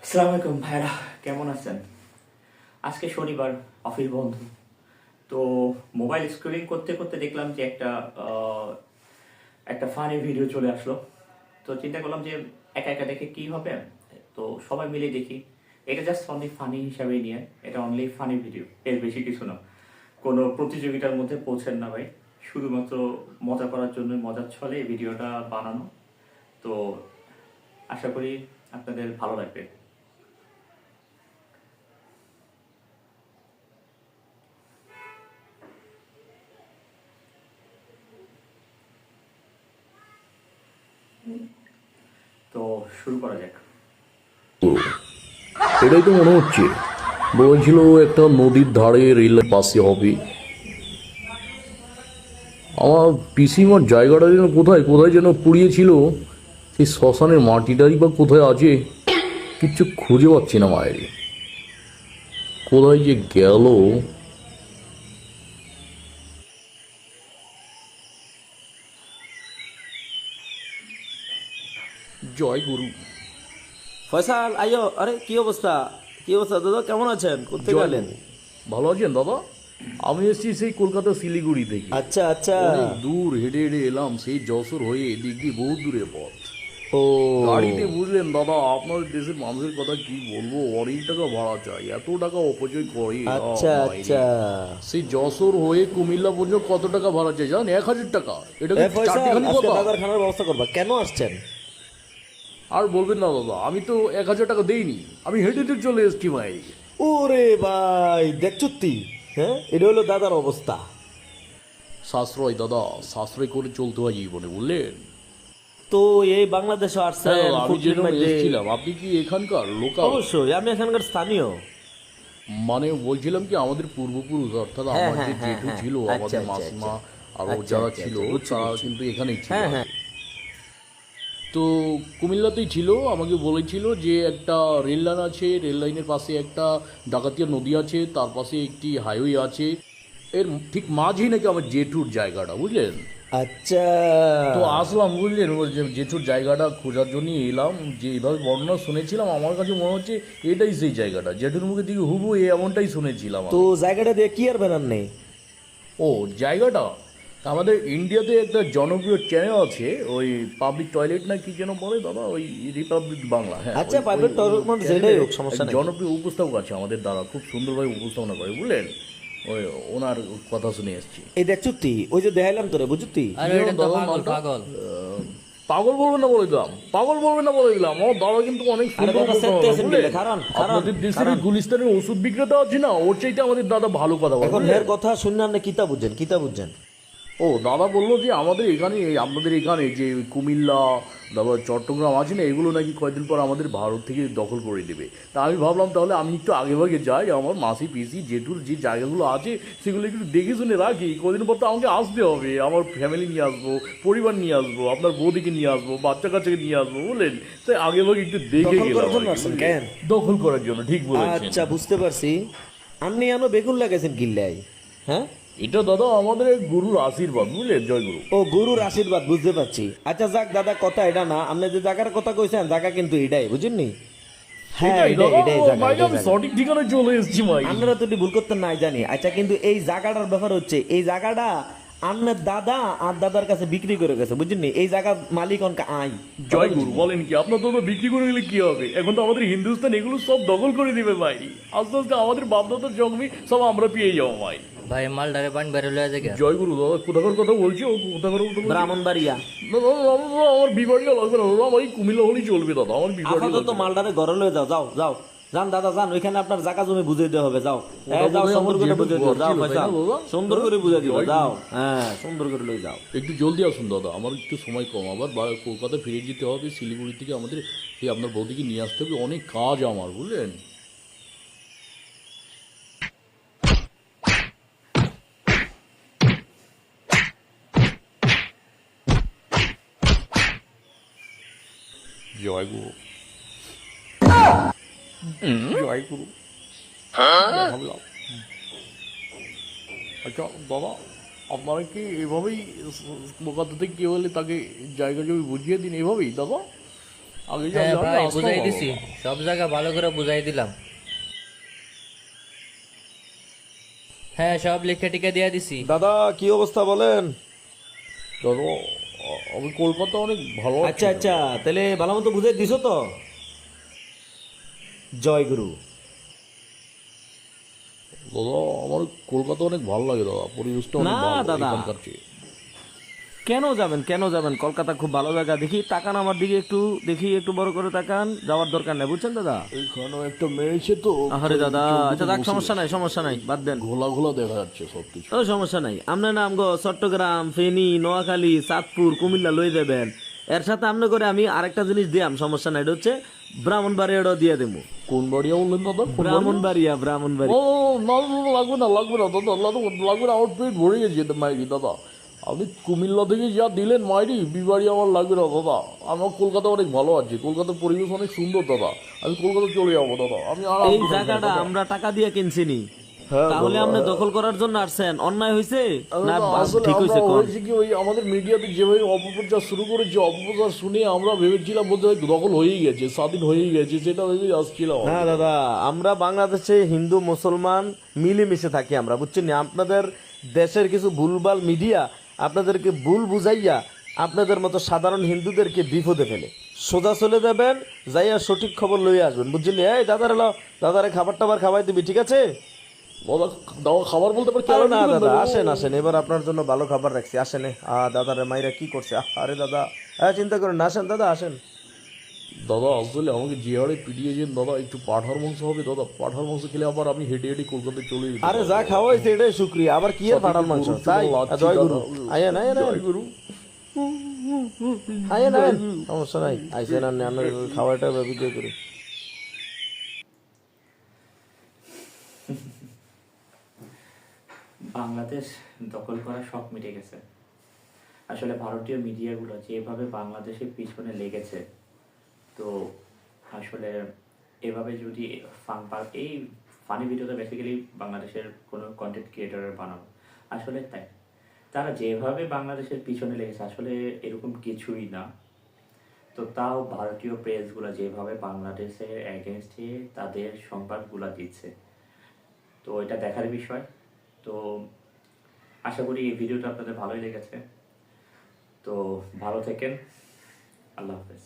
আসসালামু আলাইকুম ভাইরা, কেমন আছেন? আজকে শনিবার, অফিস বন্ধ। তো মোবাইল স্ক্রলিং করতে করতে দেখলাম যে একটা ফানি ভিডিও চলে আসলো। তো চিন্তা করলাম যে একা একা দেখে কি হবে, তো সবাই মিলে দেখি। এটা জাস্ট অনলি ফানি হিসাবে নিয়ে, এটা অনলি ফানি ভিডিও, এর বেশি কিছু না। কোনো প্রতিযোগিতার মধ্যে পৌঁছেন না ভাই, শুধুমাত্র মজা করার জন্য, মজার ছলে এই ভিডিওটা বানানো। তো আশা করি আপনাদের ভালো লাগবে। তো শুরু করা যাক। এটাই তো মনে হচ্ছে। বলছিল একটা নদীর ধারে রেলের পাশে হবে। আমার পিসিমার জায়গাটা যেন কোথায় কোথায় যেন পুড়িয়েছিল, সেই শ্মশানের মাটিটাই বা কোথায় আছে, কিচ্ছু খুঁজে পাচ্ছি না মায়ের। কোথায় যে গেল। জয় গুরু। ফয়সাল আইয়ো, আরে কি অবস্থা? কি অবস্থা দাদা, কেমন আছেন? কোথায় জয় গেলেন? গুরু। ভালো আছেন দাদা? আমি এসেছি সেই কলকাতা শিলিগুড়ি থেকে। আচ্ছা আচ্ছা। অনেক দূর হেঁটে হেঁটে এলাম, সেই যশোর হয়ে এদিক দিয়ে বহু দূরের পথ। ও গাড়িতে বুঝলেন দাদা, আপনাদের দেশের মানুষের কথা কি বলবো, অনেক টাকা ভাড়া চাই, এত টাকা অপচয় করে। আচ্ছা আচ্ছা। সেই যশোর হয়ে কুমিল্লা পর্যন্ত কত টাকা ভাড়া চাই জানেন? 1000 টাকা। এটা এ কি ফয়সাল, চারটেখানি আজকে কথা? দাদার খানার ব্যবস্থা করবা, কেন আসছেন? আর বলবেন না দাদা, আমি তো 1000 টাকা দেইনি, আমি হেঁটে হেঁটে চলে এসেছি ভাই। ওরে ভাই, দেখছো তুই? হ্যাঁ, এটা হলো দাদার অবস্থা। সাশ্রয় দাদা, সাশ্রয় করে চলতে হয় জীবনে, বুঝলেন? তো এই বাংলাদেশে হ্যাঁ আসছেন দাদা, আমি ফুটলির যেন মধ্যে। এসেছিলাম, আপনি কি এখানকার লোকাল? অবশ্যই, আমি এখানকার স্থানীয়। মানে বলছিলাম কি, আমাদের পূর্বপুরুষ অর্থাৎ হ্যাঁ, আমার হ্যাঁ, যে হ্যাঁ, জেঠু হ্যাঁ। ছিল, আচ্ছা, আমাদের আচ্ছা, মাসিমা আচ্ছা। আরো আচ্ছা, যারা আচ্ছা, ছিল, আচ্ছা, বুঝছি, তারা বুঝছি। কিন্তু এখানেই ছিল হ্যাঁ, আগে। হ্যাঁ। তো কুমিল্লাতেই ছিল, আমাকে বলেছিল যে একটা রেল লাইন আছে, রেল লাইনের পাশে একটা ডাকাতিয়া নদী আছে, তার পাশে একটি হাইওয়ে আছে, এর ঠিক মাঝেই নাকি আমার জেঠুর জায়গাটা, বুঝলেন? আচ্ছা। তো আসলাম, বুঝলেন, ওই যে জেঠুর জায়গাটা খোঁজার জন্য এলাম। যে এইভাবে বর্ণনা শুনেছিলাম, আমার কাছে মনে হচ্ছে এটাই সেই জায়গাটা, জেঠুর মুখে দিকে হুবু এমনটাই শুনেছিলাম তো আমি। জায়গাটা দিয়ে কি আর বেনার নেই? ও জায়গাটা, আমাদের ইন্ডিয়াতে একটা জনপ্রিয় চ্যানেল আছে, ওই পাবলিক টয়লেট না কি যেন বলে দাদা, ওই রিপাবলিক বাংলা, হ্যাঁ। আচ্ছা, পাইপের টয়লেট মানে যেটাই হোক, সমস্যা নেই। জনপ্রিয় উপস্থাপক আছে আমাদের দ্বারা, খুব সুন্দরভাবে উপস্থাপনা করে, বুঝলেন? ওই ওনার কথা শুনে এসেছি। এই দেখছো তুই, ওই যে দেখাইলাম তোরে, বুঝতি? আরে কি এটা যেন তো দাদার পাগল নামটা? পাগল। পাগল বলবেন না বলে দিলাম, পাগল বলবেন না বলে দিলাম। আমার দাদা কিন্তু অনেক আরে সুন্দর দাদা, কথা সেটতে বলে, আছেন বুঝলেন? গেলে, খারান, খারান, আপনাদের দেশের খারান। ওই গুলিস্তানের ওষুধ বিক্রেতা আছে না, ওর চাইতে আমাদের দাদা ভালো কথা বলে, এখন বুঝলেন? এর কথা শুনলে আপনি কিতা বুঝছেন, কিতা বুঝছেন? ও দাদা বললো যে আমাদের এখানে, আপনাদের এখানে যে কুমিল্লা, তারপর চট্টগ্রাম আছে না, এগুলো নাকি কয়েকদিন পর আমাদের ভারত থেকে দখল করে দেবে। তা আমি ভাবলাম তাহলে আমি একটু আগে ভাগে যাই, আমার মাসি পিসি জেঠুর যে জায়গাগুলো আছে সেগুলো একটু দেখে শুনে রাখি। কদিন পর তো আমাকে আসতে হবে, আমার ফ্যামিলি নিয়ে আসবো, পরিবার নিয়ে আসবো, আপনার বৌদিকে নিয়ে আসবো, বাচ্চা কাচ্চাকে নিয়ে আসবো, বুঝলেন? তাই আগে ভাগে একটু দেখে দখল গেলাম করার জন্য আর কি, আসছেন বুঝলেন? কেন? দখল করার জন্য, ঠিক বলেছেন। আচ্ছা, বুঝতে পারছি। আপনি আনো বেগুন লাগাইছেন কিল্লাই? হ্যাঁ। এটা দাদা আমাদের এক গুরুর আশীর্বাদ, বুঝলেন? জয় গুরু। ও গুরুর আশীর্বাদ, বুঝতে পারছি। আচ্ছা যাক দাদা, কথা এটা না, আপনি যে জায়গার কথা কইছেন, জায়গা কিন্তু এটাই, বুঝেননি? হ্যাঁ, এটাই এটাই দাদা, এটাই ও জায়গা, ভাই, এটাই আমি জায়গা। সঠিক ঠিকানায় চলে এসেছি ভাই। আপনারা তো এটি ভুল করতেন নাই জানি। আচ্ছা, কিন্তু এই জায়গাটার ব্যাপার হচ্ছে, এই জায়গাটা আপনার দাদা আর দাদার কাছে বিক্রি করে গেছে, বুঝছেন? এই জায়গার মালিক অনকা আই। জয় গুরু। বলেন কি, আপনার তো বিক্রি করে গেলে কি হবে? এখন তো আমাদের হিন্দুস্তান এগুলো সব দখল করে দিবে ভাই। আস্তে আস্তে আমাদের বাপদাদার জন্মে সব আমরা পেয়ে যাবো ভাই। ভাই মাল ডারে পানি বের হলে আছে জয় গুরু দাদা, কোথাকার কথা বলছি, ও কোথাকার কথা বলছি? ব্রাহ্মণবাড়িয়া। না, দাদা, দাদা, আমার বিবাড়িয়া লাগবে না দাদা, আমার এই কুমিল্লা হলেই চলবে দাদা, আমার বিবাড়িয়া আপাতত লাগবে না। মালটারে ঘরে লয়ে যাও, যাও যাও। যান দাদা, যান, ওইখানে আপনার জায়গা জমি বুঝে দিতে হবে, যাও। হ্যাঁ, যাও, বোধহয় সুন্দর আমার করে জেঠুর বুঝে দিও, ঘর যাও ছিল, ভাই, তাই না যাও। দাদা? সুন্দর করে বুঝে দিও, জয় গুরু। যাও। হ্যাঁ, সুন্দর করে লয়ে যাও। একটু জলদি আসুন দাদা, আমার একটু সময় কম, আবার কলকাতা ফিরে যেতে হবে, শিলিগুড়ি থেকে আমাদের সেই আপনার বৌদিকে নিয়ে আসতে হবে, অনেক কাজ আমার, বুঝলেন? জয় গুরু। জয় গুরু। ভাবলাম, আচ্ছা বাবা, আপনারা কি এভাবেই কলকাতা থেকে কেউ হলে তাকে জায়গা জমি বুঝিয়ে দিন, এভাবেই দাদা? আগে হ্যাঁ জানলে ভাই আসতাম বুঝাই আবার। দিছি, সব জায়গা ভালো করে বুঝাই দিলাম। হ্যাঁ সব লিখে টিকে দিয়ে দিছি। দাদা কি অবস্থা বলেন? দাদা আমি কলকাতা অনেক ভালো আছি আচ্ছা আচ্ছা, তাহলে ভালো মতো বুঝাই দিছো তো? জয় গুরু। দাদা আমার কলকাতা অনেক ভালো লাগে দাদা, পরিবেশটা অনেক না ভালো দাদা। এখানকার চেয়ে। কেন যাবেন, কেন যাবেন? কলকাতা খুব ভালো জায়গা। দেখি তাকান আমার দিকে একটু, দেখি একটু বড় করে তাকান। যাওয়ার দরকার নেই, বুঝছেন দাদা? এখানেও একটা মেরেছে তো, আরে দাদা, চোখ আচ্ছা দুটো দেখ, বসে সমস্যা গেছে। নাই, সমস্যা নাই, বাদ দেন। ঘোলা ঘোলা দেখা যাচ্ছে সবকিছু। ও সমস্যা নাই, আপনার নাম গো চট্টগ্রাম, ফেনী, নোয়াখালী, চাঁদপুর, কুমিল্লা লই দেবেন। এর সাথে আপনি করে আমি আরেকটা জিনিস দিয়াম, সমস্যা নাই। এটা হচ্ছে ব্রাহ্মণবাড়িয়াটাও দিয়ে দেবো। কোন বাড়িয়া বললেন দাদা? কোন বাড়িয়া? ব্রাহ্মণবাড়িয়া, ও ব্রাহ্মণবাড়িয়া। না না, না, লাগবে না লাগবে না দাদা, লাগবে না, আমার পেট ভরে গেছে মাইরি দাদা। আপনি কুমিল্লা থেকে যা দিলেন মাইরি, বিবাড়ি আমার লাগবে না দাদা। আমার কলকাতা অনেক ভালো আছে, কলকাতার পরিবেশ অনেক সুন্দর দাদা। আমি কলকাতা চলে যাবো দাদা, আমি আরাম এই করে থাকবো জায়গাটা দাদা। আমরা টাকা দিয়ে কিনছিনি, হ্যাঁ তাহলে দাদা, আপনি হ্যাঁ। দখল করার জন্য আসছেন? অন্যায় হয়েছে না আসলে ঠিক আমরা হয়েছে কোন? হয়েছে কি, ওই আমাদের মিডিয়াতে যেভাবে অপপ্রচার শুরু করেছে, অপপ্রচার শুনে আমরা ভেবেছিলাম বোধহয় দখল হয়েই গেছে, স্বাধীন হয়েই গেছে, সেটা ভেবেই আসছিলাম। না দাদা, আমরা বাংলাদেশে হিন্দু মুসলমান মিলেমিশে থাকি আমরা, বুঝছেন না? আপনাদের দেশের কিছু ভুলভাল মিডিয়া আপনাদেরকে ভুল বুঝাইয়া আপনাদের মতো সাধারণ হিন্দুদেরকে বিপদে ফেলে। সোজা চলে যাবেন, যাইয়া সঠিক খবর লইয়া আসবেন, বুঝছেন? এই দাদার এলো, দাদারে খাবার টাবার খাওয়াই দিবি, ঠিক আছে? দাদা দাদা খাবার বলতে পারে আরে না দাদা, আসেন আসেন, এবার আপনার জন্য ভালো খাবার রাখছি, আসেন। দাদারে মাইরা কি করছে? আরে দাদা, হ্যাঁ চিন্তা করেন না, আসেন দাদা, আসেন। দাদা আসলে আমাকে যে হারে পিটিয়েছেন দাদা, একটু পাঠার মাংস হবে দাদা? পাঠার মাংস খেলে আবার আমি হেঁটে হেঁটে কলকাতায় চলে যেতে আরে পারবো। যা খাওয়াইছে এটাই শুক্রিয়া, আবার কি এর পাঠান মাংস? গরুর তাই চোখা লাচ্ছি জয় গুরু, দাদা। আয়েন আয়েন জয় আয়েন গুরু। আয়েন আয়েন, সমস্যা নাই, আইসেন আনে আমরা খাওয়াটা ভিডিও করি। বাংলাদেশ দখল করার শখ মিটে গেছে। আসলে ভারতীয় মিডিয়াগুলো যেভাবে বাংলাদেশের পিছনে লেগেছে, তো আসলে এভাবে যদি এই ফানি ভিডিওটা বেসিক্যালি বাংলাদেশের কোনো কন্টেন্ট ক্রিয়েটরের বানানো, আসলে তাই তারা যেভাবে বাংলাদেশের পিছনে লেগেছে আসলে এরকম কিছুই না। তো তাও ভারতীয় প্রেসগুলো যেভাবে বাংলাদেশের এগেনস্টে তাদের সংবাদগুলো দিচ্ছে, তো এটা দেখার বিষয়। তো আশা করি এই ভিডিওটা আপনাদের ভালোই লেগেছে। তো ভালো থাকেন, আল্লাহ হাফেজ।